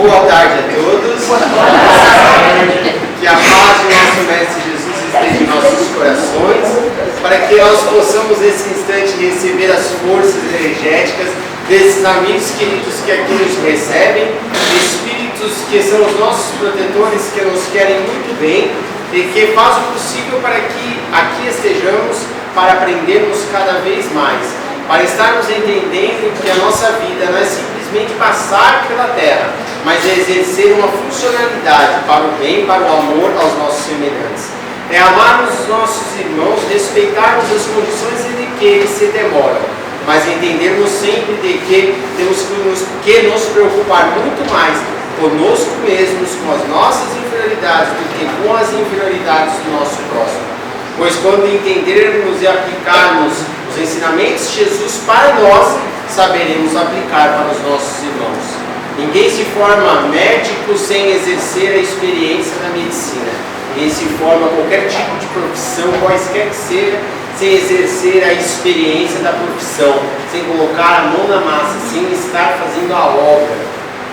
Boa tarde a todos. Que a paz do nosso Mestre Jesus esteja em nossos corações, para que nós possamos nesse instante receber as forças energéticas desses amigos queridos que aqui nos recebem, espíritos que são os nossos protetores, que nos querem muito bem e que faz o possível para que aqui estejamos, para aprendermos cada vez mais, para estarmos entendendo que a nossa vida não é simplesmente passar pela terra, mas é exercer uma funcionalidade para o bem, para o amor aos nossos semelhantes. É amarmos os nossos irmãos, respeitarmos as condições em que eles se demoram, mas entendermos sempre de que temos que nos preocupar muito mais conosco mesmos, com as nossas inferioridades, do que com as inferioridades do nosso próximo. Pois quando entendermos e aplicarmos os ensinamentos de Jesus para nós, saberemos aplicar para os nossos irmãos. Ninguém se forma médico sem exercer a experiência da medicina. Ninguém se forma qualquer tipo de profissão, quaisquer que seja, sem exercer a experiência da profissão, sem colocar a mão na massa, sem estar fazendo a obra.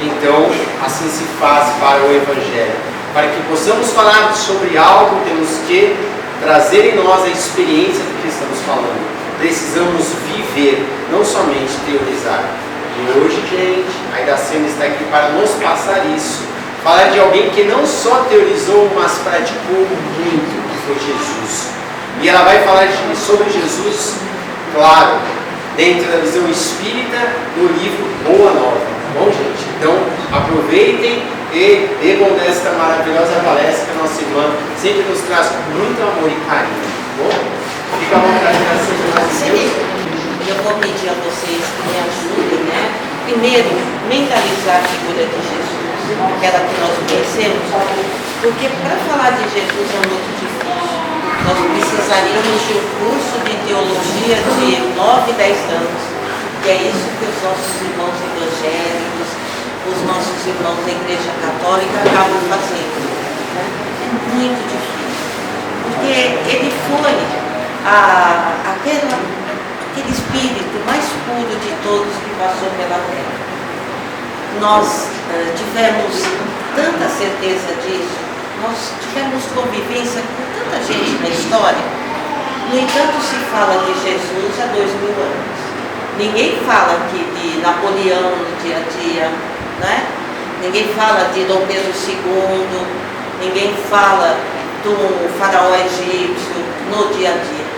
Então, assim se faz para o Evangelho. Para que possamos falar sobre algo, temos que trazer em nós a experiência do que estamos falando. Precisamos viver, não somente teorizar. E hoje, gente, a Idacena está aqui para nos passar isso. Falar de alguém que não só teorizou, mas praticou muito, que foi Jesus. E ela vai falar sobre Jesus, claro, dentro da visão espírita, no livro Boa Nova. Bom, gente? Então, aproveitem e bebam desta maravilhosa palestra que a nossa irmã sempre nos traz com muito amor e carinho. Bom, fica à vontade para ser. Eu vou pedir a vocês que me ajudem, né? Primeiro, mentalizar a figura de Jesus, aquela que nós conhecemos, porque para falar de Jesus é muito difícil. Nós precisaríamos de um curso de teologia de 9, 10 anos, que é isso que os nossos irmãos evangélicos, os nossos irmãos da Igreja Católica acabam fazendo. Né? É muito difícil, porque ele foi aquele espírito mais puro de todos que passou pela terra. Nós tivemos tanta certeza disso, nós tivemos convivência com tanta gente na história. No entanto, se fala de Jesus há 2000 anos. Ninguém fala aqui de Napoleão no dia a dia, né? Ninguém fala de Dom Pedro II, ninguém fala do faraó egípcio no dia a dia.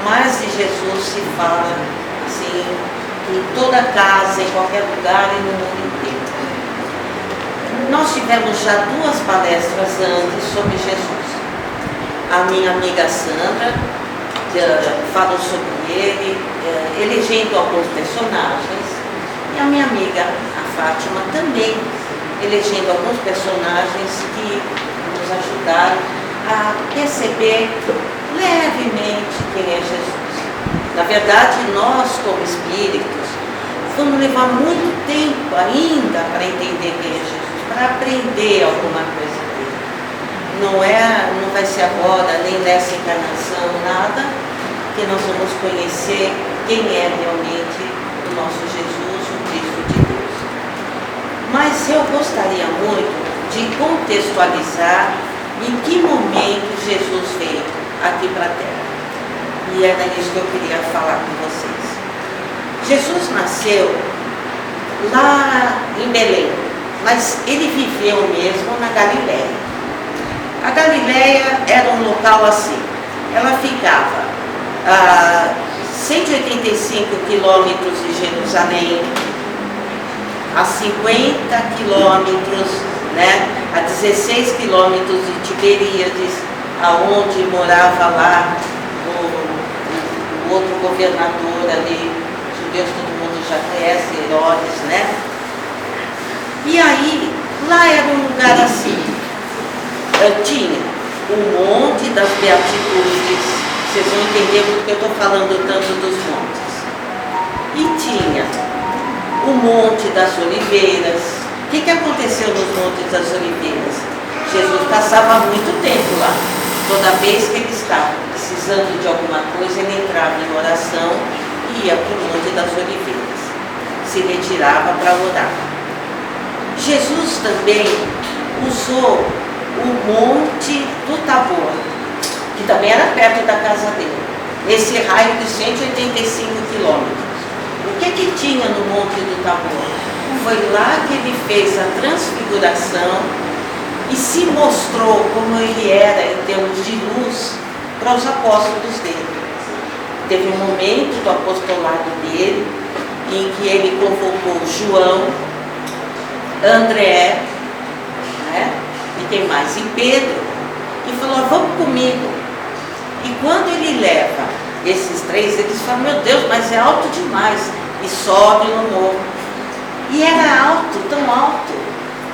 Mas de Jesus se fala assim, em toda casa, em qualquer lugar e no mundo inteiro. Nós tivemos já 2 palestras antes sobre Jesus. A minha amiga Sandra falou sobre ele, elegendo alguns personagens, e a minha amiga, a Fátima, também elegendo alguns personagens que nos ajudaram a perceber levemente quem é Jesus. Na verdade, nós como espíritos vamos levar muito tempo ainda para entender quem é Jesus, para aprender alguma coisa dele. Não vai ser agora, nem nessa encarnação, nada, que nós vamos conhecer quem é realmente o nosso Jesus, o Cristo de Deus. Mas eu gostaria muito de contextualizar em que momento Jesus veio aqui para a Terra. E era isso que eu queria falar com vocês. Jesus nasceu lá em Belém, mas ele viveu mesmo na Galileia. A Galileia era um local assim, ela ficava a 185 quilômetros de Jerusalém, a 50 quilômetros, né, a 16 quilômetros de Tiberíades, aonde morava lá o outro governador ali, judeus todo mundo já conhece, Herodes, né? E aí, lá era um lugar assim, tinha o Monte das Beatitudes, vocês vão entender porque eu estou falando tanto dos montes, e tinha o Monte das Oliveiras. O que aconteceu nos Montes das Oliveiras? Jesus passava muito tempo lá. Toda vez que ele estava precisando de alguma coisa, ele entrava em oração e ia para o Monte das Oliveiras. Se retirava para orar. Jesus também usou o Monte do Tabor, que também era perto da casa dele, nesse raio de 185 quilômetros. O que tinha no Monte do Tabor? Foi lá que ele fez a transfiguração e se mostrou como ele era em termos de luz para os apóstolos dele. Teve um momento do apostolado dele em que ele convocou João, André, né? E quem mais? E Pedro, e falou: vamos comigo. E quando ele leva esses três, eles falam: meu Deus, mas é alto demais. E sobe no morro. E era alto, tão alto,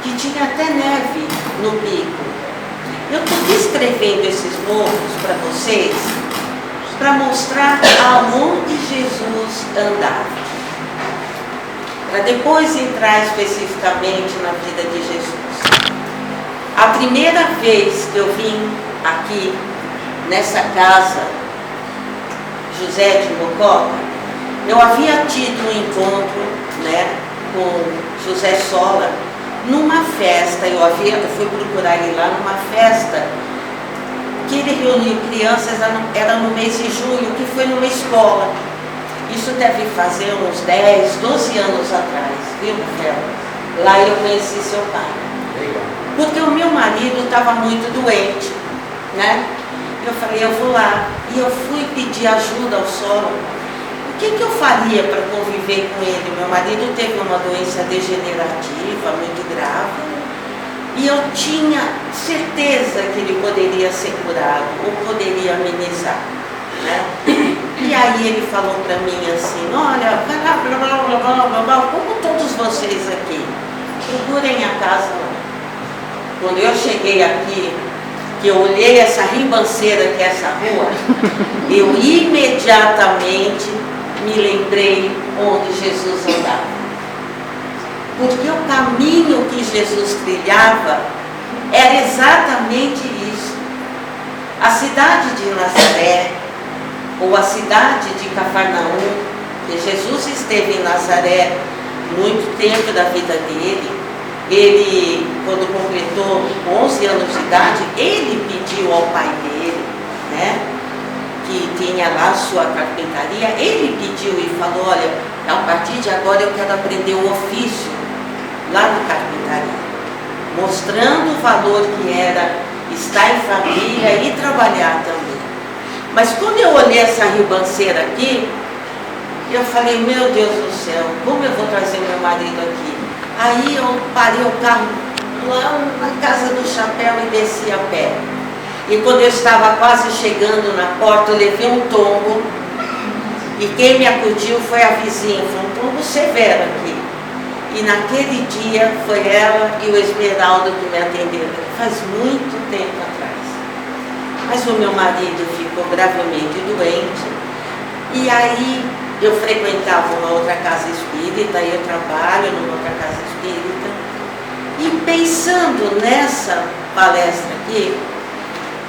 que tinha até neve no pico. Eu estou descrevendo esses morros para vocês, para mostrar aonde Jesus andava. Para depois entrar especificamente na vida de Jesus. A primeira vez que eu vim aqui, nessa casa, José de Mococa, eu havia tido um encontro, né, com José Sola, numa festa. Eu fui procurar ele lá numa festa que ele reuniu crianças, era no mês de junho, que foi numa escola. Isso deve fazer uns 10, 12 anos atrás, viu, Rafael? Lá eu conheci seu pai. Legal. Porque o meu marido estava muito doente, né? Eu falei: eu vou lá. E eu fui pedir ajuda ao Sola. O que eu faria para conviver com ele? Meu marido teve uma doença degenerativa muito grave e eu tinha certeza que ele poderia ser curado ou poderia amenizar, né? E aí ele falou para mim assim: olha, vai lá, blá, blá, blá, blá, blá, blá, como todos vocês aqui, procurem a casa lá. Quando eu cheguei aqui, que eu olhei essa ribanceira que é essa rua, eu imediatamente me lembrei onde Jesus andava. Porque o caminho que Jesus trilhava era exatamente isso. A cidade de Nazaré, ou a cidade de Cafarnaum, que Jesus esteve em Nazaré muito tempo da vida dele. Ele, quando completou 11 anos de idade, ele pediu ao pai dele, né, que tinha lá sua carpintaria, ele pediu e falou: olha, a partir de agora eu quero aprender o ofício lá na carpintaria, mostrando o valor que era estar em família e trabalhar também. Mas quando eu olhei essa ribanceira aqui, eu falei: meu Deus do céu, como eu vou trazer meu marido aqui? Aí eu parei o carro lá na Casa do Chapéu e desci a pé. E quando eu estava quase chegando na porta, eu levei um tombo. E quem me acudiu foi a vizinha, foi um tombo severo aqui. E naquele dia foi ela e o Esmeraldo que me atenderam. Faz muito tempo atrás. Mas o meu marido ficou gravemente doente. E aí eu frequentava uma outra casa espírita, eu trabalho numa outra casa espírita. E pensando nessa palestra aqui,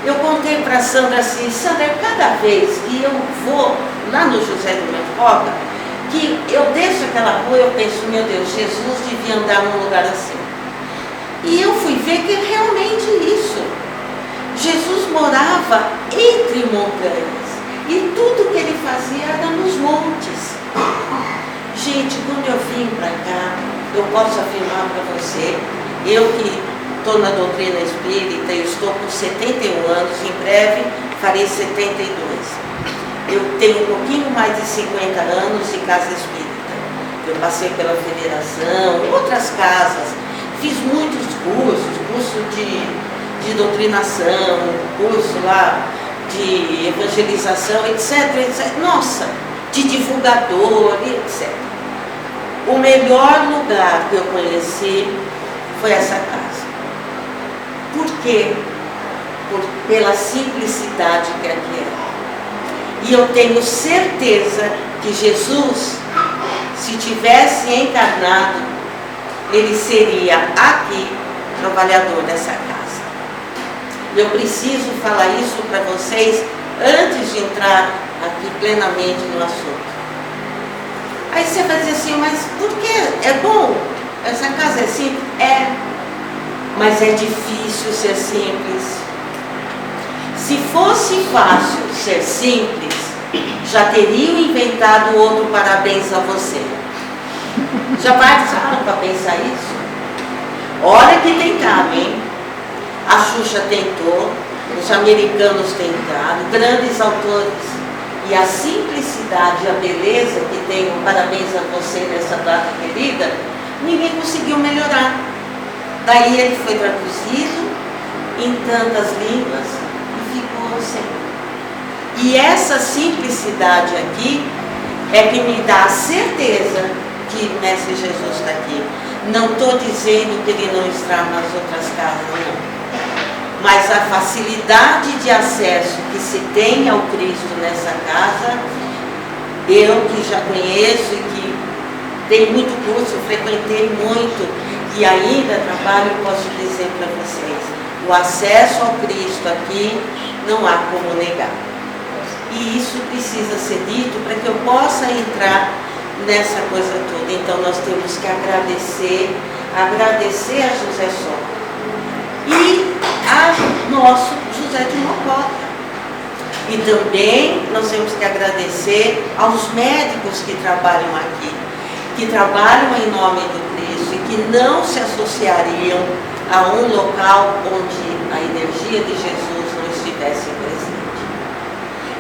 eu contei para a Sandra assim: Sandra, cada vez que eu vou lá no José de Mococa, que eu desço aquela rua, eu penso: meu Deus, Jesus devia andar num lugar assim. E eu fui ver que é realmente isso. Jesus morava entre montanhas. E tudo que ele fazia era nos montes. Gente, quando eu vim para cá, eu posso afirmar para você, eu que estou na doutrina espírita, eu estou com 71 anos, em breve farei 72. Eu tenho um pouquinho mais de 50 anos de casa espírita. Eu passei pela federação, outras casas, fiz muitos cursos, curso de doutrinação, curso lá de evangelização, etc, etc. Nossa, de divulgador, etc. O melhor lugar que eu conheci foi essa casa. Por quê? Pela simplicidade que aqui é. E eu tenho certeza que Jesus, se tivesse encarnado, ele seria aqui trabalhador dessa casa. Eu preciso falar isso para vocês antes de entrar aqui plenamente no assunto. Aí você vai dizer assim: mas por que é bom Essa casa é simples? É, mas é difícil ser simples. Se fosse fácil ser simples, já teriam inventado outro parabéns a você. Já pararam para pensar isso? Olha que tentaram, hein? A Xuxa tentou, os americanos tentaram, grandes autores. E a simplicidade e a beleza que tem um parabéns a você nessa data querida, ninguém conseguiu melhorar. Daí ele foi traduzido em tantas línguas e ficou assim. E essa simplicidade aqui é que me dá a certeza que o Mestre Jesus está aqui. Não estou dizendo que ele não está nas outras casas, não. Mas a facilidade de acesso que se tem ao Cristo nessa casa, eu que já conheço e que tenho muito curso, frequentei muito e ainda trabalho, posso dizer para vocês, o acesso ao Cristo aqui não há como negar. E isso precisa ser dito para que eu possa entrar nessa coisa toda. Então nós temos que agradecer a José Só. E a nosso José de Mocota. E também nós temos que agradecer aos médicos que trabalham aqui, que trabalham em nome do Cristo e que não se associariam a um local onde a energia de Jesus não estivesse presente.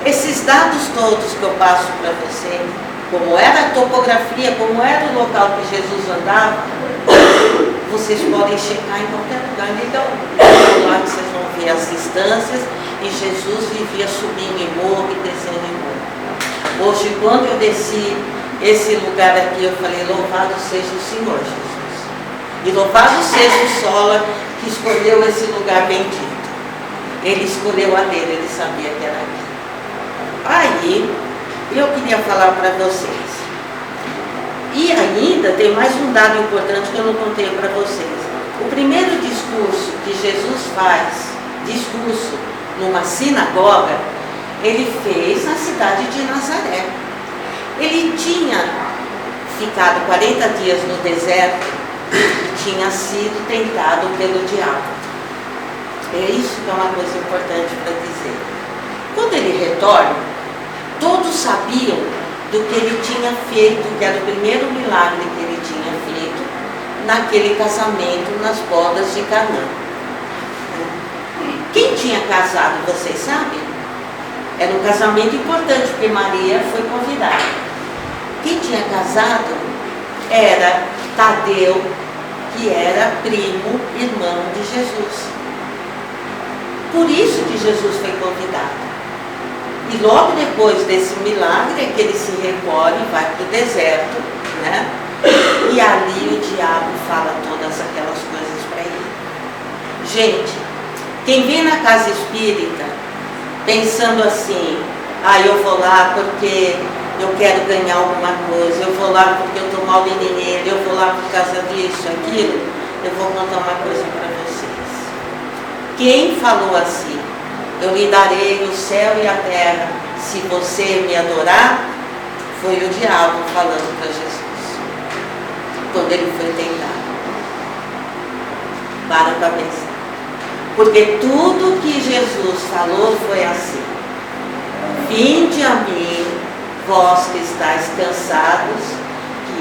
Esses dados todos que eu passo para você, como era a topografia, como era o local que Jesus andava, vocês podem checar em qualquer lugar, então lá que vocês vão ver as distâncias, e Jesus vivia subindo em morro e descendo em morro. Hoje, quando eu desci esse lugar aqui, eu falei, louvado seja o Senhor Jesus. E louvado seja o Sola que escolheu esse lugar bendito. Ele escolheu a dele, ele sabia que era aqui. Aí, eu queria falar para vocês. E ainda tem mais um dado importante que eu não contei para vocês. O primeiro discurso que Jesus faz, discurso numa sinagoga, ele fez na cidade de Nazaré. Ele tinha ficado 40 dias no deserto e tinha sido tentado pelo diabo. É isso que é uma coisa importante para dizer. Quando ele retorna, todos sabiam do que ele tinha feito, que era o primeiro milagre que ele tinha feito naquele casamento nas bodas de Canaã. Quem tinha casado, vocês sabem? Era um casamento importante, porque Maria foi convidada. Quem tinha casado era Tadeu, que era primo, irmão de Jesus. Por isso que Jesus foi convidado. E logo depois desse milagre é que ele se recolhe e vai para o deserto, né? E ali o diabo fala todas aquelas coisas para ele. Gente, quem vem na casa espírita pensando assim, eu vou lá porque eu quero ganhar alguma coisa, eu vou lá porque eu estou mal de dinheiro, eu vou lá por causa disso, aquilo, eu vou contar uma coisa para vocês. Quem falou assim? Eu lhe darei o céu e a terra, se você me adorar, foi o diabo falando para Jesus, quando ele foi tentado. Para pensar. Porque tudo que Jesus falou foi assim: vinde a mim, vós que estáis cansados,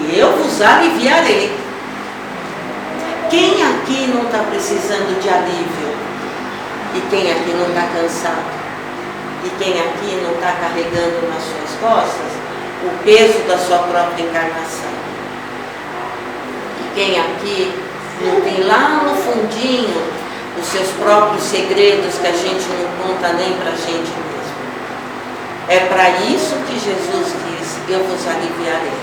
que eu vos aliviarei. Quem aqui não está precisando de alívio? E quem aqui não está cansado? E quem aqui não está carregando nas suas costas o peso da sua própria encarnação? E quem aqui não tem lá no fundinho os seus próprios segredos que a gente não conta nem para a gente mesmo? É para isso que Jesus diz, eu vos aliviarei.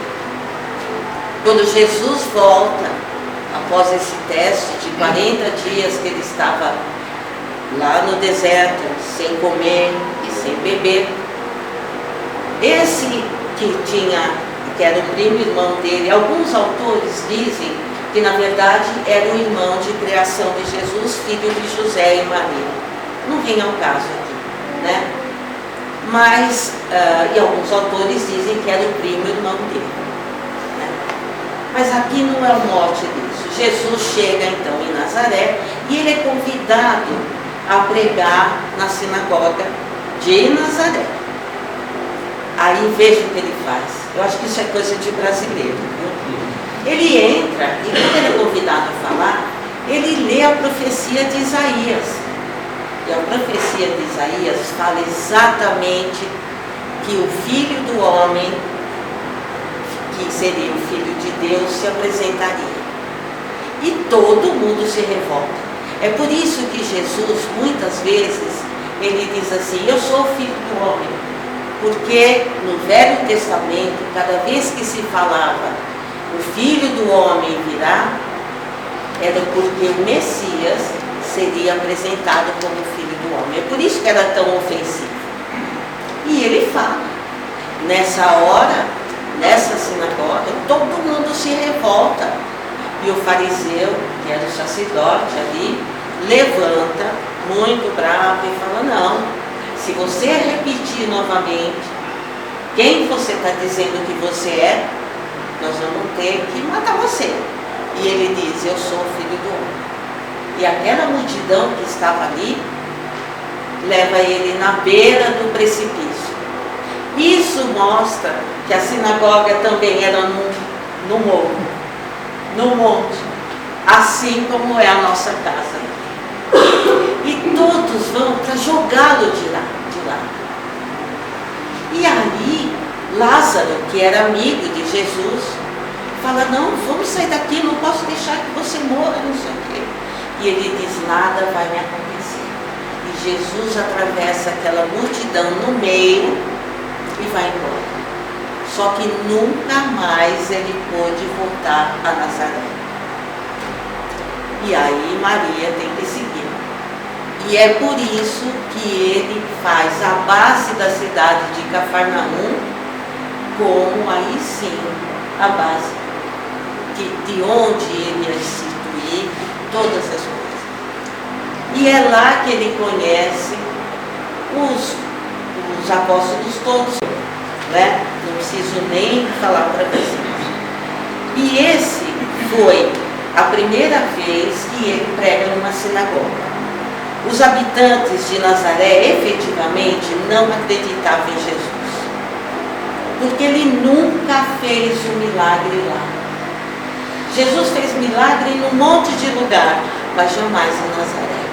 Quando Jesus volta, após esse teste de 40 dias que ele estava lá no deserto, sem comer e sem beber, esse que era o primo irmão dele, alguns autores dizem que na verdade era o irmão de criação de Jesus, filho de José e Maria. Não vem ao caso aqui, né? Mas, e alguns autores dizem que era o primo irmão dele, né? Mas aqui não é o mote disso. Jesus chega então em Nazaré e ele é convidado a pregar na sinagoga de Nazaré. Aí veja o que ele faz. Eu acho que isso é coisa de brasileiro, viu? Ele entra e quando ele é convidado a falar, ele lê a profecia de Isaías. E a profecia de Isaías fala exatamente que o Filho do Homem, que seria o Filho de Deus, se apresentaria. E todo mundo se revolta. É por isso que Jesus, muitas vezes, ele diz assim, eu sou o Filho do Homem. Porque no Velho Testamento, cada vez que se falava, o Filho do Homem virá, era porque o Messias seria apresentado como Filho do Homem. É por isso que era tão ofensivo. E ele fala, nessa hora, nessa sinagoga, todo mundo se revolta. E o fariseu, que era o sacerdote ali, levanta, muito bravo, e fala, não, se você repetir novamente quem você está dizendo que você é, nós vamos ter que matar você. E ele diz, eu sou o Filho do Homem. E aquela multidão que estava ali, leva ele na beira do precipício. Isso mostra que a sinagoga também era no morro, no monte, assim como é a nossa casa. E todos vão para jogá-lo de lá. E aí, Lázaro, que era amigo de Jesus, fala, não, vamos sair daqui, não posso deixar que você morra, não sei o quê. E ele diz, nada vai me acontecer. E Jesus atravessa aquela multidão no meio e vai embora. Só que nunca mais ele pôde voltar a Nazaré. E aí Maria tem que seguir. E é por isso que ele faz a base da cidade de Cafarnaum como aí sim a base de onde ele ia instituir todas as coisas. E é lá que ele conhece os apóstolos todos, né? Não preciso nem falar para vocês. E esse foi a primeira vez que ele prega numa sinagoga. Os habitantes de Nazaré efetivamente não acreditavam em Jesus, porque ele nunca fez um milagre lá. Jesus fez milagre num monte de lugar, mas jamais em Nazaré.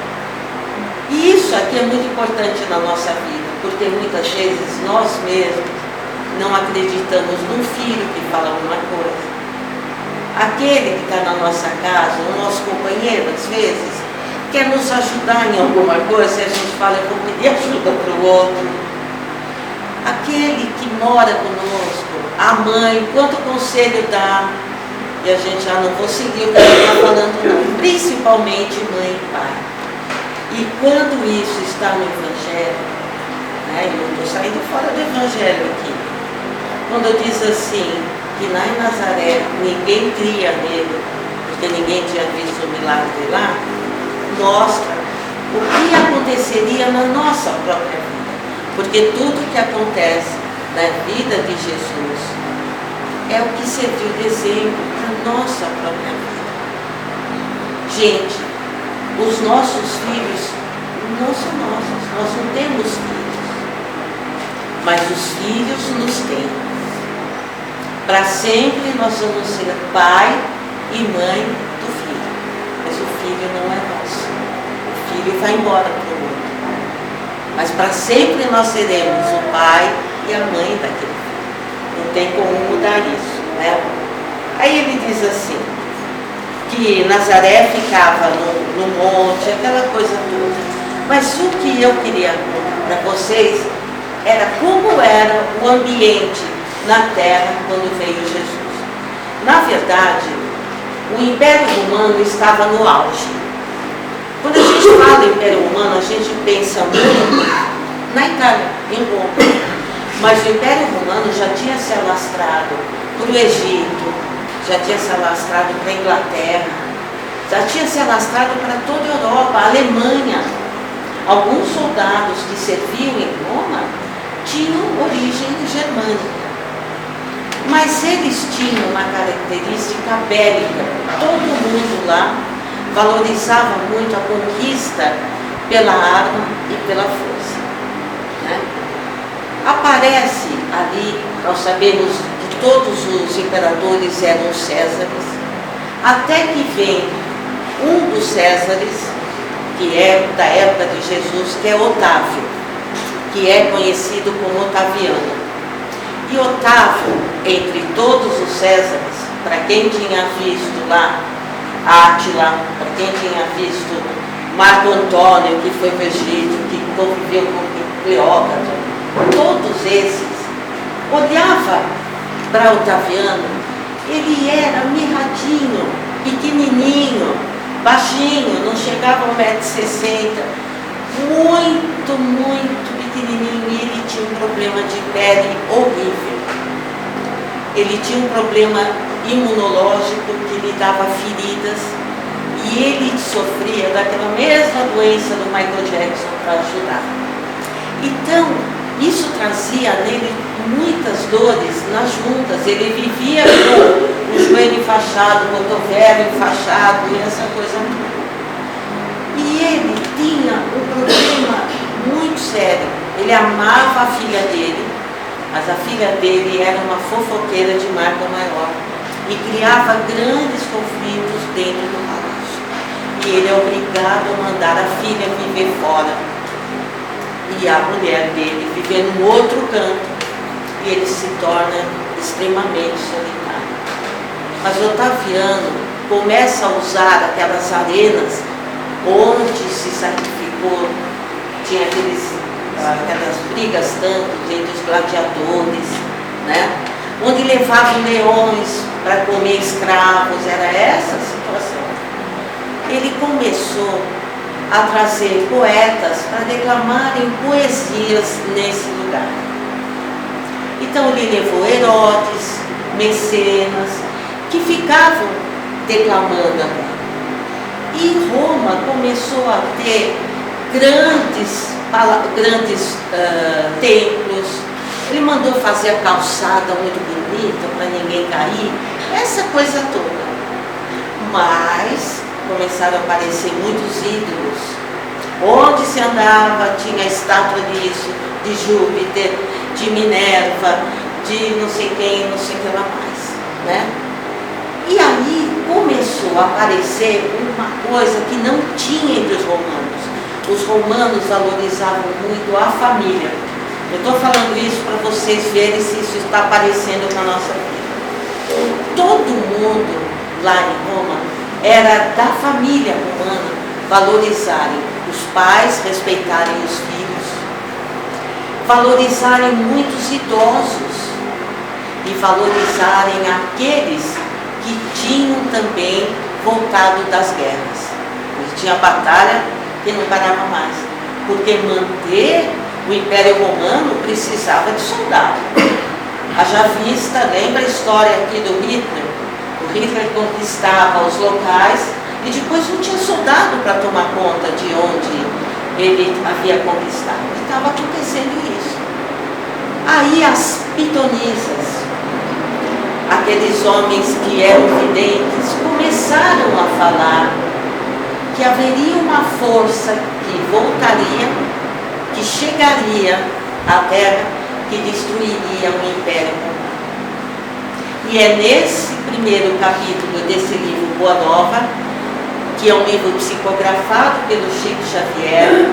E isso aqui é muito importante na nossa vida, porque muitas vezes nós mesmos não acreditamos num filho que fala alguma coisa. Aquele que está na nossa casa, o nosso companheiro, às vezes, quer nos ajudar em alguma coisa, e a gente fala, eu vou pedir ajuda para o outro. Aquele que mora conosco, a mãe, quanto conselho dá, e a gente, não vou seguir o que ele está falando, não. Principalmente mãe e pai. E quando isso está no Evangelho, né, eu não estou saindo fora do Evangelho aqui, quando diz assim, que lá em Nazaré ninguém cria nele, porque ninguém tinha visto o milagre lá, mostra o que aconteceria na nossa própria vida. Porque tudo que acontece na vida de Jesus é o que serviu de exemplo para a nossa própria vida. Gente, os nossos filhos não são nossos, nós não temos filhos, mas os filhos nos têm. Para sempre nós vamos ser pai e mãe do filho, mas o filho não é nosso. O filho vai embora para o mundo, mas para sempre nós seremos o pai e a mãe daquele filho. Não tem como mudar isso, né? Aí ele diz assim, que Nazaré ficava no monte, aquela coisa toda. Mas o que eu queria contar para vocês era como era o ambiente na terra quando veio Jesus. Na verdade, o Império Romano estava no auge. Quando a gente fala em Império Romano, a gente pensa muito na Itália, em Roma. Mas o Império Romano já tinha se alastrado para o Egito, já tinha se alastrado para a Inglaterra, já tinha se alastrado para toda a Europa, a Alemanha. Alguns soldados que serviam em Roma tinham origem germânica. Mas eles tinham uma característica bélica. Todo mundo lá valorizava muito a conquista pela arma e pela força, né? Aparece ali, nós sabemos que todos os imperadores eram Césares, até que vem um dos Césares, que é da época de Jesus, que é Otávio, que é conhecido como Otaviano. E Otávio, entre todos os Césares, para quem tinha visto lá Átila, para quem tinha visto Marco Antônio, que foi para o Egito, que conviveu com Cleópatra, todos esses, olhava para Otaviano, ele era mirradinho, pequenininho, baixinho, não chegava a 1,60 m, muito pequenininho, e ele tinha um problema de pele horrível. Ele tinha um problema imunológico que lhe dava feridas, e ele sofria daquela mesma doença do Michael Jackson para ajudar. Então, isso trazia nele muitas dores nas juntas. Ele vivia com o joelho enfaixado, o cotovelo enfaixado e essa coisa toda. E ele tinha um problema muito sério. Ele amava a filha dele, mas a filha dele era uma fofoqueira de marca maior e criava grandes conflitos dentro do palácio. E ele é obrigado a mandar a filha viver fora e a mulher dele viver num outro canto, e ele se torna extremamente solitário. Mas Otaviano começa a usar aquelas arenas onde se sacrificou, tinha aquelas brigas tanto entre os gladiadores, né? Onde levavam leões para comer escravos, era essa a situação. Ele começou a trazer poetas para declamarem poesias nesse lugar. Então ele levou Herodes, Mecenas, que ficavam declamando ali. E Roma começou a ter grandes templos. Ele mandou fazer a calçada muito bonita para ninguém cair, essa coisa toda. Mas começaram a aparecer muitos ídolos. Onde se andava tinha estátua disso, de Júpiter, de Minerva, de não sei quem, não sei o que lá mais, né? E aí começou a aparecer uma coisa que não tinha entre os romanos. Os romanos valorizavam muito a família. Eu estou falando isso para vocês verem se isso está aparecendo na nossa vida. Todo mundo lá em Roma era da família romana valorizarem os pais, respeitarem os filhos, valorizarem muitos idosos e valorizarem aqueles que tinham também voltado das guerras. E tinha batalha que não parava mais, porque manter o Império Romano precisava de soldado. Haja vista, lembra a história aqui do Hitler? O Hitler conquistava os locais e depois não tinha soldado para tomar conta de onde ele havia conquistado. E estava acontecendo isso. Aí as pitonisas, aqueles homens que eram videntes, começaram a falar que haveria uma força que voltaria, que chegaria à Terra, que destruiria o Império Romano. E é nesse primeiro capítulo desse livro Boa Nova, que é um livro psicografado pelo Chico Xavier,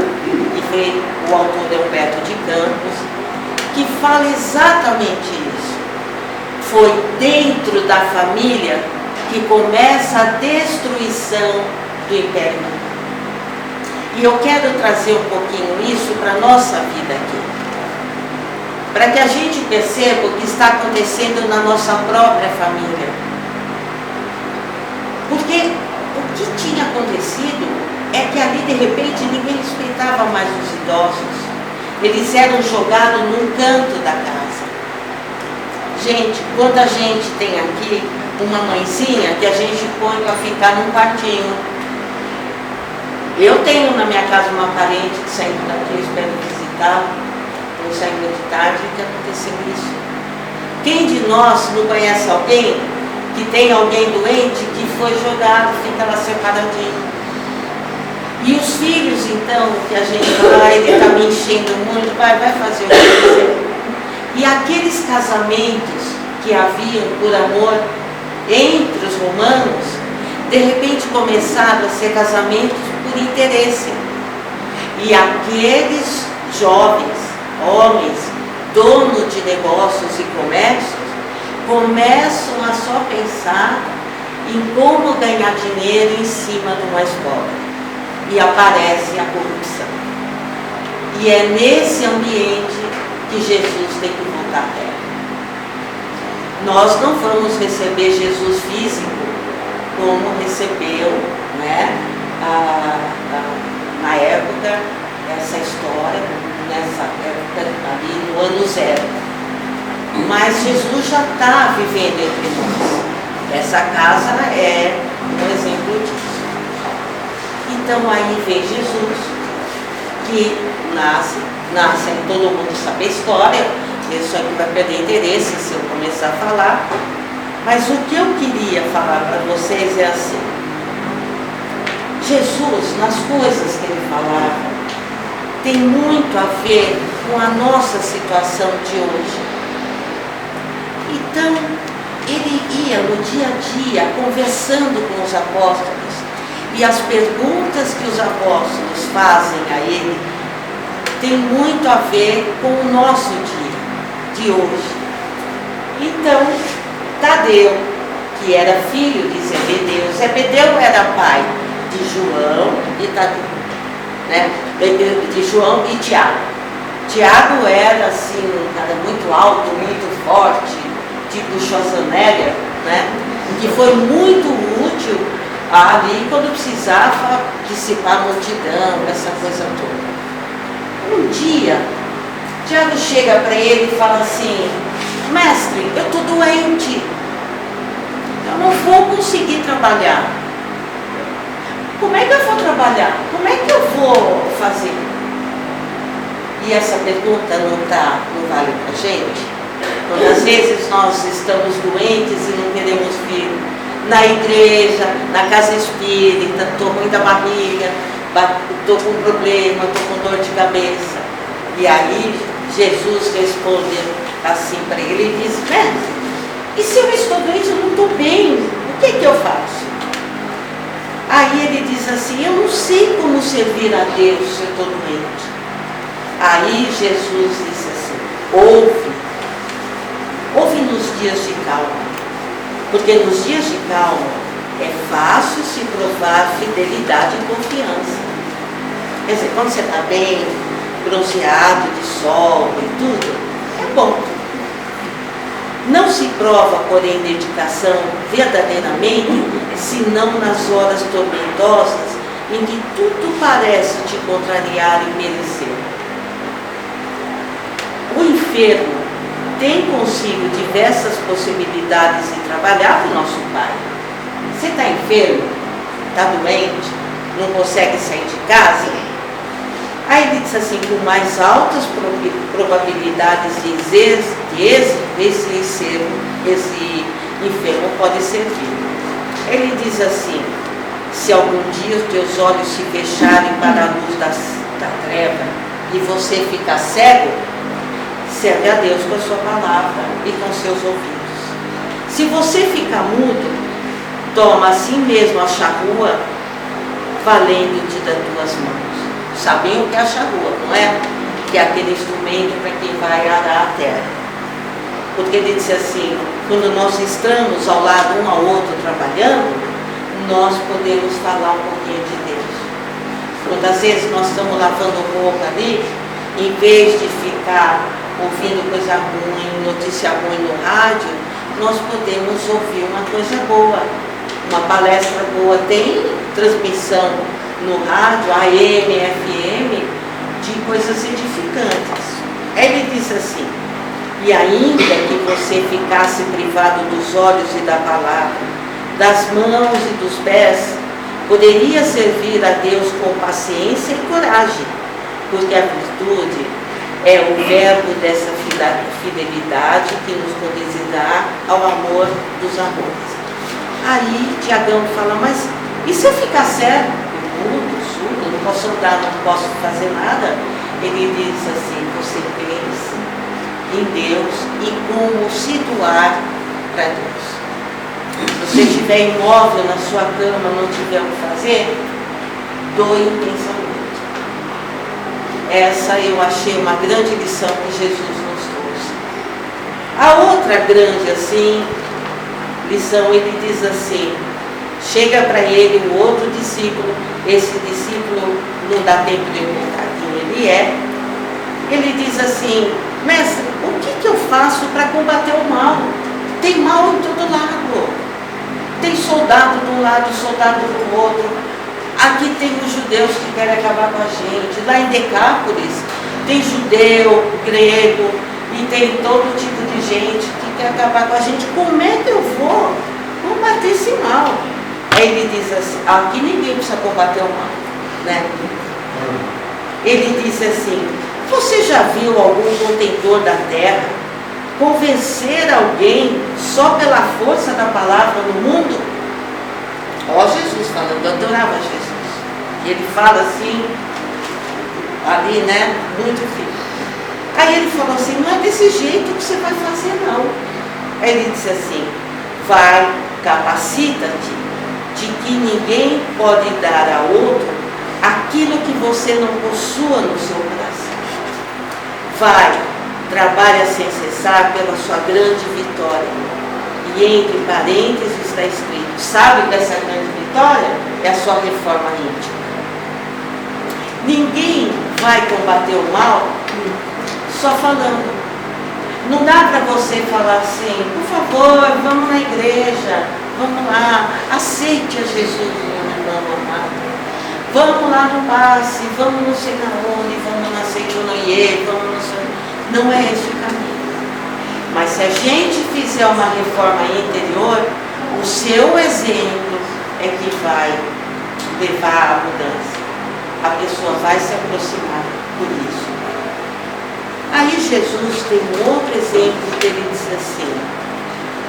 que foi o autor é Humberto de Campos, que fala exatamente isso. Foi dentro da família que começa a destruição do Império Romano. E eu quero trazer um pouquinho isso para a nossa vida aqui, para que a gente perceba o que está acontecendo na nossa própria família. Porque o que tinha acontecido é que ali de repente ninguém respeitava mais os idosos. Eles eram jogados num canto da casa. Gente, quanta gente tem aqui uma mãezinha que a gente põe para ficar num quartinho. Eu tenho na minha casa uma parente que saindo daqui, eu espero visitar, ou saindo de tarde, que aconteceu isso. Quem de nós não conhece alguém que tem alguém doente que foi jogado, fica lá separadinho? E os filhos, então, que a gente fala, ele está me enchendo muito, vai fazer o que quiser. E aqueles casamentos que haviam por amor entre os romanos, de repente começaram a ser casamentos por interesse. E aqueles jovens, homens, donos de negócios e comércios, começam a só pensar em como ganhar dinheiro em cima do mais pobre. E aparece a corrupção. E é nesse ambiente que Jesus tem que voltar à terra. Nós não vamos receber Jesus físico como recebeu, né, na época, essa história, nessa época ali no ano zero. Mas Jesus já está vivendo entre nós. Essa casa é um exemplo disso. Então aí vem Jesus, que nasce, todo mundo sabe a história, isso aqui vai perder interesse se eu começar a falar, mas o que eu queria falar para vocês é assim: Jesus, nas coisas que ele falava, tem muito a ver com a nossa situação de hoje. Então, ele ia no dia a dia conversando com os apóstolos, e as perguntas que os apóstolos fazem a ele tem muito a ver com o nosso dia, de hoje. Então, Tadeu, que era filho de Zebedeu, Zebedeu era pai de João e Tadeu, né? De João e Tiago. Tiago era assim, um cara muito alto, muito forte, tipo Schwarzenegger, né? Que foi muito útil ali quando precisava dissipar a multidão, essa coisa toda. Um dia, Tiago chega para ele e fala assim: mestre, eu estou doente, eu não vou conseguir trabalhar. Como é que eu vou trabalhar? Como é que eu vou fazer? E essa pergunta não vale para a gente? Quando às vezes nós estamos doentes e não queremos vir na igreja, na casa espírita, estou ruim da barriga, estou com problema, estou com dor de cabeça. E aí Jesus respondeu assim para ele e diz: mestre, e se eu estou doente, eu não estou bem, o que eu faço? Aí ele diz assim: eu não sei como servir a Deus se eu estou doente. Aí Jesus disse assim: ouve nos dias de calma. Porque nos dias de calma é fácil se provar fidelidade e confiança. Quer dizer, quando você está bem, bronzeado de sol e tudo, é bom. Não se prova, porém, dedicação verdadeiramente, senão nas horas tormentosas em que tudo parece te contrariar e merecer. O enfermo tem consigo diversas possibilidades de trabalhar para o nosso Pai. Você está enfermo, está doente, não consegue sair de casa? Aí ele diz assim: com mais altas probabilidades de êxito, esse enfermo pode servir. Ele diz assim: se algum dia os teus olhos se fecharem para a luz da treva e você ficar cego, serve a Deus com a sua palavra e com seus ouvidos. Se você ficar mudo, toma assim mesmo a charrua, valendo-te das tuas mãos. Sabem o que é a charrua, não é? Que é aquele instrumento para quem vai arar a terra. Porque ele disse assim: quando nós estamos ao lado um ao outro trabalhando, nós podemos falar um pouquinho de Deus. Quantas vezes nós estamos lavando roupa ali, em vez de ficar ouvindo coisa ruim, notícia ruim no rádio, nós podemos ouvir uma coisa boa, uma palestra boa. Tem transmissão no rádio, AM, FM, de coisas edificantes. Ele diz assim: e ainda que você ficasse privado dos olhos e da palavra, das mãos e dos pés, poderia servir a Deus com paciência e coragem, porque a virtude é o verbo dessa fidelidade que nos conduzirá ao amor dos amores. Aí Tiagão fala, mas e se eu ficar cego, mudo, surdo, não posso andar, não posso fazer nada? Ele diz assim, você pense em Deus e como se doar para Deus. Se você estiver imóvel na sua cama, não tiver o que fazer, doe o pensamento. Essa eu achei uma grande lição que Jesus nos trouxe. A outra grande lição, ele diz assim, chega para ele um outro discípulo, esse discípulo não dá tempo de contar quem ele diz assim, mestre, o que eu faço para combater o mal? Tem mal em todo lado, tem soldado de um lado, soldado do outro, aqui tem os judeus que querem acabar com a gente, lá em Decápolis tem judeu, grego, e tem todo tipo de gente que quer acabar com a gente. Como é que eu vou combater esse mal? Aí ele diz assim, aqui ninguém precisa combater o mal, né? Ele diz assim, você já viu algum contentor da terra convencer alguém só pela força da palavra no mundo? Ó Jesus falando, eu adorava Jesus. E ele fala assim, ali, né, muito firme. Aí ele falou assim, não é desse jeito que você vai fazer, não. Aí ele disse assim, vai, capacita-te de que ninguém pode dar a outro aquilo que você não possua no seu coração. Vai, trabalha sem cessar pela sua grande vitória. E entre parênteses está escrito, sabe dessa grande vitória? É a sua reforma íntima. Ninguém vai combater o mal só falando. Não dá para você falar assim, por favor, vamos na igreja, vamos lá, aceite a Jesus, meu irmão amado. Vamos lá no passe, vamos não sei na onde, vamos na Seitonoye, vamos no sei. Não é esse o caminho. Mas se a gente fizer uma reforma interior, o seu exemplo é que vai levar à mudança. A pessoa vai se aproximar por isso. Aí Jesus tem um outro exemplo que ele diz assim,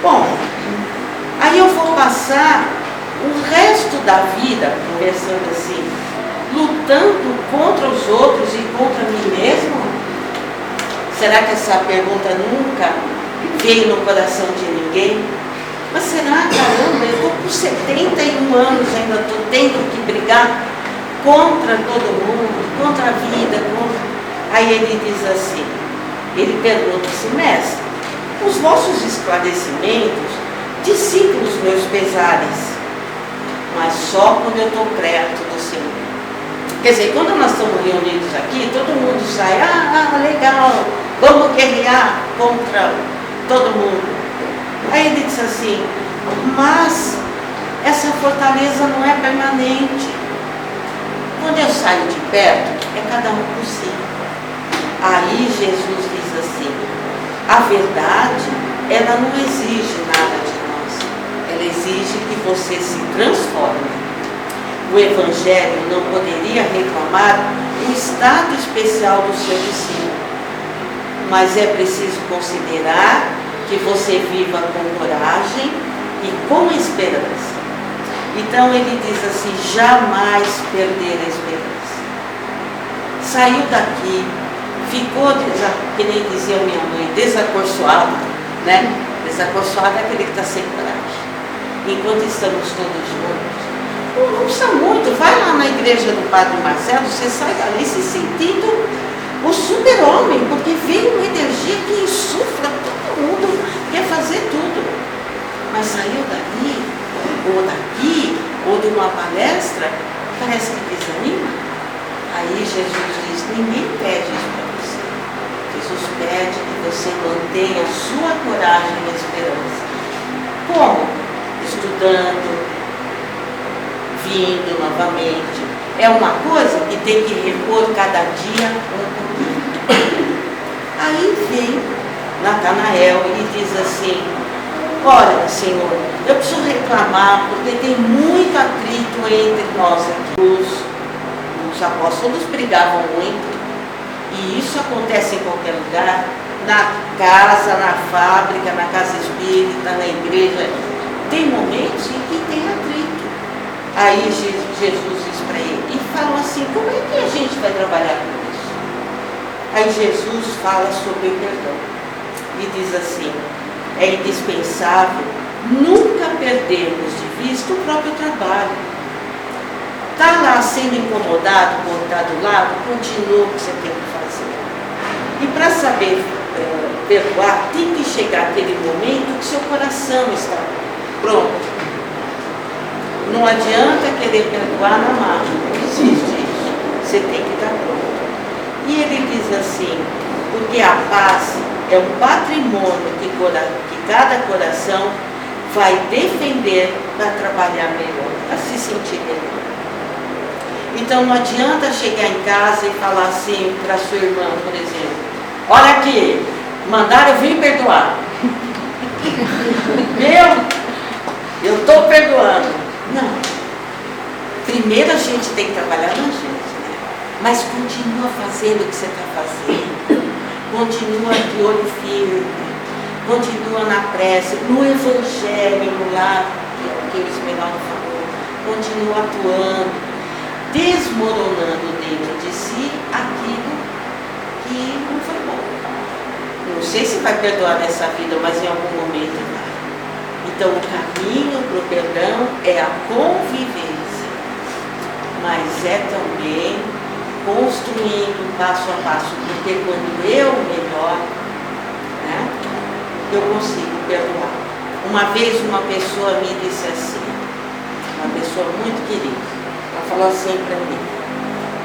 bom, aí eu vou passar o resto da vida, conversando assim, lutando contra os outros e contra mim mesmo? Será que essa pergunta nunca veio no coração de ninguém? Mas será, caramba, eu estou com 71 anos, ainda estou tendo que brigar contra todo mundo, contra a vida, contra... Aí ele diz assim, ele pergunta assim, mestre, os vossos esclarecimentos dissipam os meus pesares, mas só quando eu estou perto do Senhor. Quer dizer, quando nós estamos reunidos aqui, todo mundo sai, legal, vamos guerrear contra todo mundo. Aí ele diz assim, mas essa fortaleza não é permanente. Quando eu saio de perto, é cada um por si. Aí Jesus diz assim, a verdade, ela não exige nada de nós. Ela exige que você se transforme. O Evangelho não poderia reclamar o estado especial do seu discípulo. Mas é preciso considerar que você viva com coragem e com esperança. Então ele diz assim, jamais perder a esperança. Saiu daqui, ficou, que nem dizia minha mãe, desacorçoado, né? Desacorçoado é aquele que está sem coragem. Enquanto estamos todos juntos, não precisa muito, vai lá na igreja do Padre Marcelo, você sai dali se sentindo o super-homem, porque vem uma energia que insufla todo mundo, quer fazer tudo. Mas saiu dali, ou daqui, ou de uma palestra, parece que desanima. Aí Jesus diz, ninguém pede isso para você. Jesus pede que você mantenha a sua coragem e esperança. Como? Estudando, vindo novamente. É uma coisa que tem que repor cada dia um pouquinho. Aí vem Natanael e diz assim, olha, Senhor, eu preciso reclamar porque tem muito atrito entre nós aqui. Os apóstolos brigavam muito. E isso acontece em qualquer lugar, na casa, na fábrica, na casa espírita, na igreja. Tem momentos em que tem atrito. Aí Jesus diz para ele, e fala assim, como é que a gente vai trabalhar com isso? Aí Jesus fala sobre o perdão. E diz assim, é indispensável nunca perdermos de vista o próprio trabalho. Está lá sendo incomodado por estar do lado, continua o que você tem que fazer. E para saber perdoar, tem que chegar aquele momento que seu coração está pronto. Não adianta querer perdoar na margem, não existe isso. Você tem que estar pronto. E ele diz assim, porque a paz é um patrimônio que cada coração vai defender para trabalhar melhor, para se sentir melhor. Então não adianta chegar em casa e falar assim para sua irmã, por exemplo, olha aqui, mandaram eu vir perdoar. Eu estou perdoando. Não. Primeiro a gente tem que trabalhar na gente, né? Mas continua fazendo o que você está fazendo. Continua de olho firme. Continua na prece, no evangelho, lá, que o Esmeralda falou. Continua atuando, desmoronando dentro de si aquilo que não foi bom. Não sei se vai perdoar nessa vida, mas em algum momento vai. Então o caminho para o perdão é a convivência, mas é também construindo passo a passo, porque quando eu melhoro, né, eu consigo perdoar. Uma vez uma pessoa me disse assim, uma pessoa muito querida, ela falou assim para mim,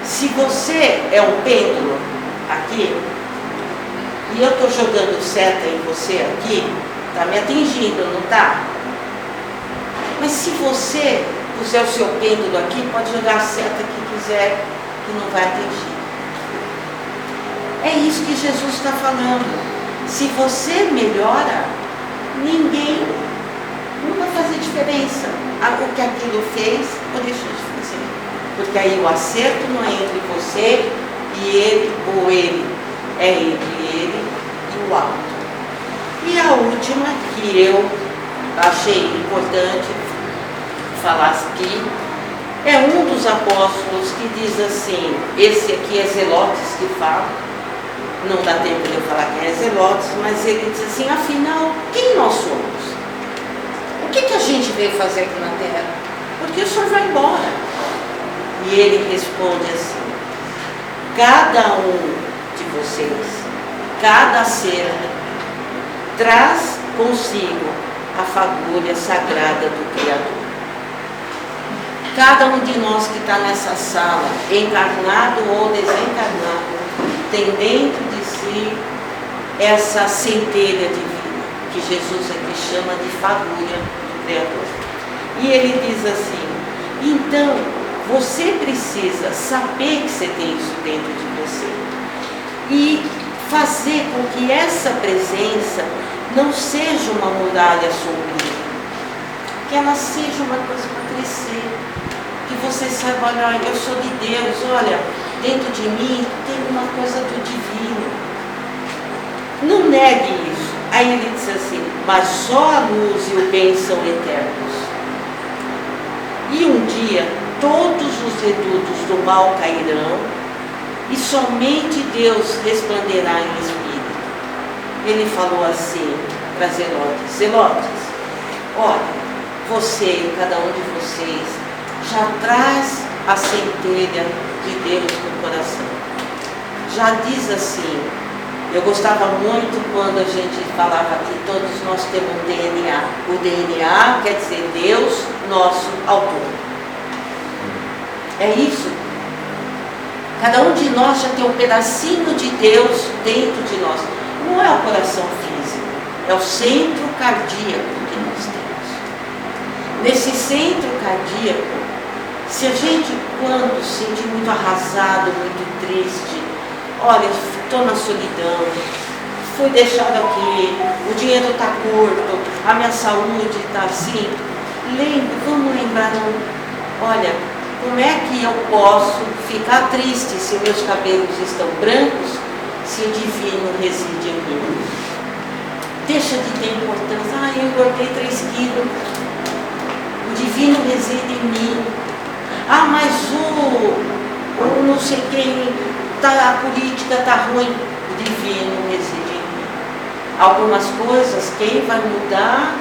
se você é um pêndulo aqui, e eu estou jogando seta em você aqui, está me atingindo, não está? Mas se você puser o seu pêndulo aqui, pode jogar a seta que quiser, que não vai atingir. É isso que Jesus está falando. Se você melhora, ninguém não vai fazer diferença. O que aquilo fez ou deixou de fazer. Porque aí o acerto não é entre você e ele, ou ele, é entre ele e o alto. E a última que eu achei importante falar aqui, é um dos apóstolos que diz assim, esse aqui é Zelotes que fala, não dá tempo de eu falar quem é Zelotes, mas ele diz assim, afinal, quem nós somos? O que a gente veio fazer aqui na Terra? Porque o Senhor vai embora. E ele responde assim, cada um de vocês, cada ser, traz consigo a fagulha sagrada do Criador. Cada um de nós que está nessa sala, encarnado ou desencarnado, tem dentro de si essa centelha divina, que Jesus aqui chama de fagulha do Criador. E ele diz assim, então, você precisa saber que você tem isso dentro de você e fazer com que essa presença não seja uma muralha sombria, que ela seja uma coisa para crescer, que você saiba, olha, eu sou de Deus, olha, dentro de mim tem uma coisa do divino. Não negue isso. Aí ele diz assim, mas só a luz e o bem são eternos. E um dia todos os redutos do mal cairão e somente Deus resplanderá em espírito. Ele falou assim para Zelotes, Zelotes, olha, você, cada um de vocês, já traz a centelha de Deus no coração. Já diz assim, eu gostava muito quando a gente falava que todos nós temos um DNA. O DNA quer dizer Deus, nosso autor. É isso. Cada um de nós já tem um pedacinho de Deus dentro de nós. Não é o coração físico, é o centro cardíaco que nós temos. Nesse centro cardíaco, se a gente, quando se sentir muito arrasado, muito triste, olha, estou na solidão, fui deixado aqui, o dinheiro está curto, a minha saúde está assim, vamos lembrar, olha, Como é que eu posso ficar triste se meus cabelos estão brancos, se o divino reside em mim? Deixa de ter importância. Ah, eu engordei 3 quilos. O divino reside em mim. Ah, mas o não sei quem, a política está ruim. O divino reside em mim. Algumas coisas, quem vai mudar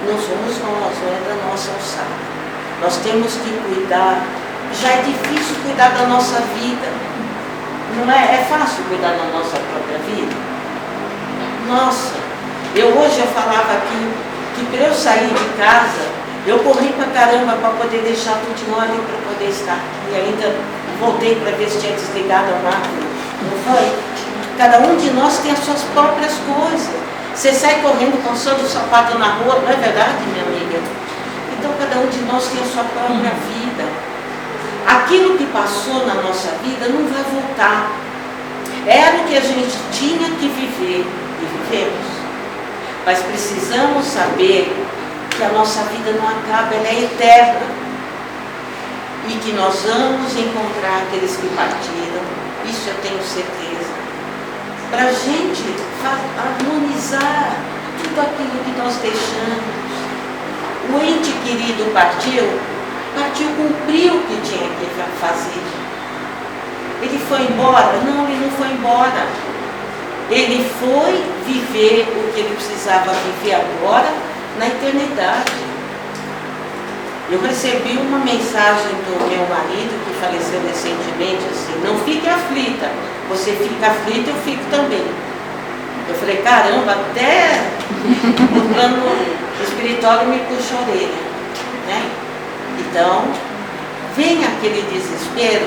não somos nós, não é da nossa alçada. Nós temos que cuidar. Já é difícil cuidar da nossa vida. Não é? É fácil cuidar da nossa própria vida? Nossa, hoje eu falava aqui que para eu sair de casa, eu corri pra caramba para poder deixar tudo em ordem para poder estar aqui. E ainda voltei para ver se tinha desligado a máquina. Não foi? Cada um de nós tem as suas próprias coisas. Você sai correndo calçando o sapato na rua, não é verdade, minha amiga? Então cada um de nós tem a sua própria vida. Aquilo que passou na nossa vida não vai voltar. Era o que a gente tinha que viver e vivemos. Mas precisamos saber que a nossa vida não acaba, ela é eterna. E que nós vamos encontrar aqueles que partiram, isso eu tenho certeza. Para a gente harmonizar tudo aquilo que nós deixamos. O ente querido partiu, cumpriu o que tinha que fazer. Ele foi embora? Não, ele não foi embora. Ele foi viver o que ele precisava viver agora na eternidade. Eu recebi uma mensagem do meu marido, que faleceu recentemente, assim: não fique aflita. Você fica aflita, eu fico também. Eu falei, caramba, até o plano espiritual me puxa a orelha, né? Então, vem aquele desespero.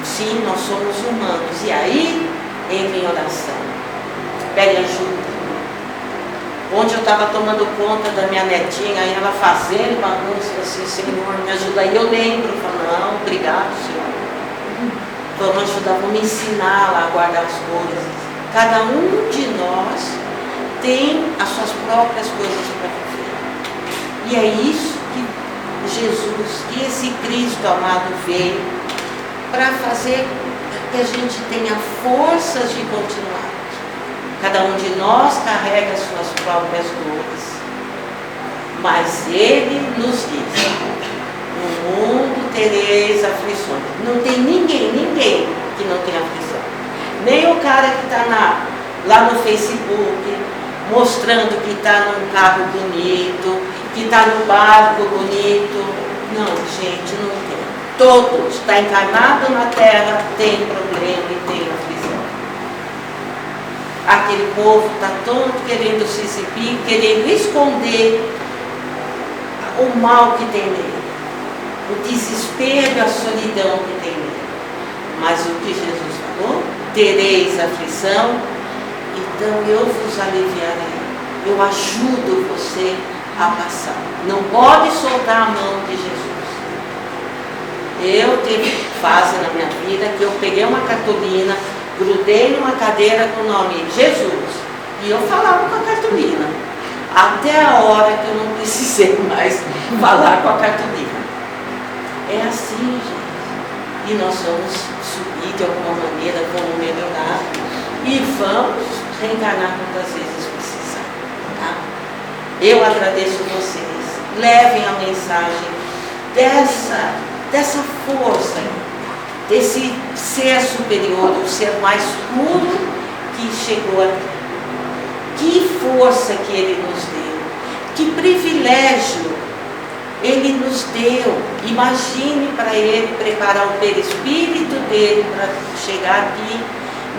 Sim, nós somos humanos. E aí, entra em oração. Pede ajuda. Onde eu estava tomando conta da minha netinha, aí ela fazendo bagunça, assim, Senhor, me ajuda. Aí eu lembro, falo, não, obrigado, Senhor. Vamos ajudar, vamos ensinar lá a guardar as coisas. Cada um de nós tem as suas próprias coisas para viver. E é isso que Jesus, que esse Cristo amado veio para fazer que a gente tenha forças de continuar. Cada um de nós carrega as suas próprias dores. Mas Ele nos diz: no mundo tereis aflições. Não tem ninguém que não tenha aflição. Nem o cara que está lá no Facebook, mostrando que está num carro bonito, que está no barco bonito. Não, gente, não tem. Todos, está encarnado na terra, tem problema e tem aflição. Aquele povo está todo querendo se exibir, querendo esconder o mal que tem nele, o desespero e a solidão que tem nele. Mas o que Jesus falou? Tereis aflição, então eu vos aliviarei. Eu ajudo você a passar. Não pode soltar a mão de Jesus. Eu teve fase na minha vida que eu peguei uma cartolina, grudei numa cadeira com o nome Jesus, e eu falava com a cartolina, até a hora que eu não precisei mais falar com a cartolina. É assim, gente. E nós vamos subir de alguma maneira, vamos melhorar e vamos reencarnar quantas vezes precisar. Tá? Eu agradeço vocês. Levem a mensagem dessa força, desse ser superior, o ser mais puro que chegou aqui. Que força que Ele nos deu, que privilégio Ele nos deu. Imagine para Ele preparar o perispírito dele para chegar aqui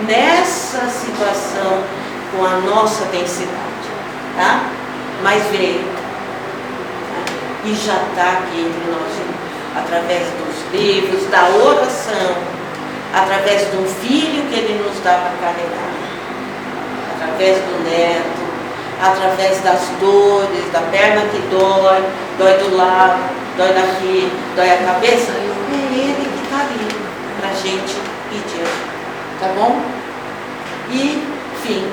nessa situação com a nossa densidade, tá? Mas veio, tá? E já está aqui entre nós, através dos livros, da oração, através de um filho que Ele nos dá para carregar, através do neto, através das dores, da perna que dói, dói do lado, dói daqui, dói a cabeça. É Ele que está ali para a gente pedir, tá bom? E, fim.